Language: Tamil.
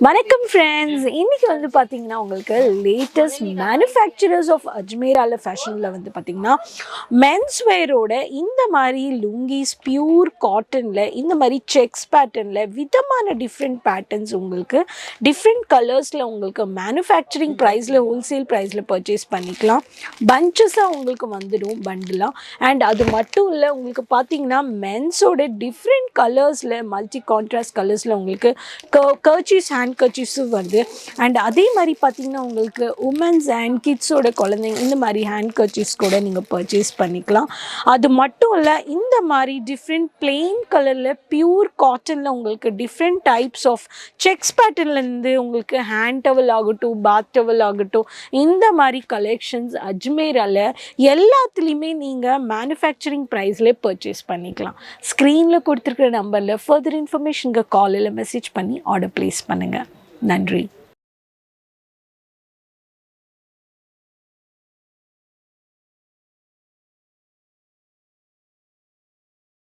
வணக்கம் ஃப்ரெண்ட்ஸ், இன்னைக்கு வந்து பார்த்தீங்கன்னா உங்களுக்கு லேட்டஸ்ட் மேனுஃபேக்சரர்ஸ் ஆஃப் அஜ்மேரால ஃபேஷனில் வந்து பார்த்தீங்கன்னா மென்ஸ் வேரோட இந்த மாதிரி லுங்கீஸ் பியூர் காட்டனில் இந்த மாதிரி செக்ஸ் பேட்டர்னில் விதமான டிஃப்ரெண்ட் பேட்டர்ன்ஸ் உங்களுக்கு டிஃப்ரெண்ட் கலர்ஸில் உங்களுக்கு மேனுஃபேக்சரிங் ப்ரைஸில் ஹோல்சேல் ப்ரைஸில் பர்ச்சேஸ் பண்ணிக்கலாம். பஞ்சஸாக உங்களுக்கு வந்துடும் பண்டிலாக. அண்ட் அது மட்டும் இல்லை, உங்களுக்கு பார்த்தீங்கன்னா மென்ஸோட டிஃப்ரெண்ட் கலர்ஸில் மல்டி கான்ட்ராஸ்ட் கலர்ஸில் உங்களுக்கு கர்ச்சீஸ் ஹேண்ட் கர்ச்சீஸும் வருது. அண்ட் அதே மாதிரி பார்த்தீங்கன்னா உங்களுக்கு உமன்ஸ் அண்ட் கிட்ஸோட குழந்தைங்க இந்த மாதிரி ஹேண்ட் கர்ச்சீஸ் கூட நீங்கள் பர்ச்சேஸ் பண்ணிக்கலாம். அது மட்டும் இல்லை, இந்த மாதிரி டிஃப்ரெண்ட் பிளெயின் கலரில் பியூர் காட்டனில் உங்களுக்கு டிஃப்ரெண்ட் டைப்ஸ் ஆஃப் செக்ஸ் பேட்டர்ன்லேருந்து உங்களுக்கு ஹேண்ட் டவல் ஆகட்டும், பாத் டவல் ஆகட்டும், இந்த மாதிரி கலெக்ஷன்ஸ் அஜ்மேரால எல்லாத்துலேயுமே நீங்கள் மேனுஃபேக்சரிங் ப்ரைஸில் பர்ச்சேஸ் பண்ணிக்கலாம். ஸ்க்ரீனில் கொடுத்துருக்குற நம்பரில் ஃபர்தர் இன்ஃபர்மேஷனுக்கு கால் இல்லை மெசேஜ் பண்ணி ஆர்டர் ப்ளேஸ் பண்ணுங்கள். நன்றி.